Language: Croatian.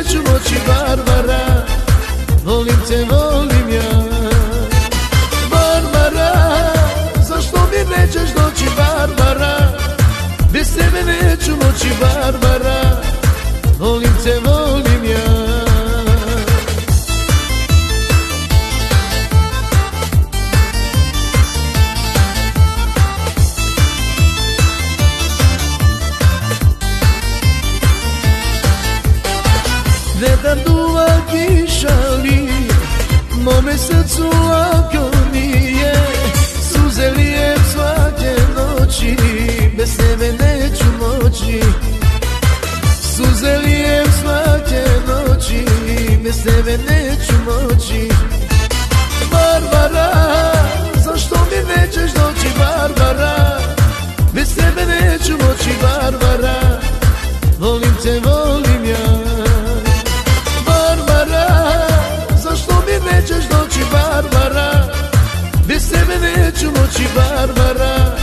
neću moći, Barbara, volim te, volim ja. Barbara, zašto mi nećeš doći, Barbara, bez tebe neću moći, Barbara, volim te, volim ja. Vetar duva, kiša lije, mome srcu agonije, suze lijem svake noći, bez tebe neću moći. Suze lijem svake noći, bez tebe neću moći. Barbara, zašto mi nećeš doći, Barbara, bez tebe neću moći, Barbara, volim te, volim ja. Nećeš doći, Barbara, bez tebe neću moći, Barbara,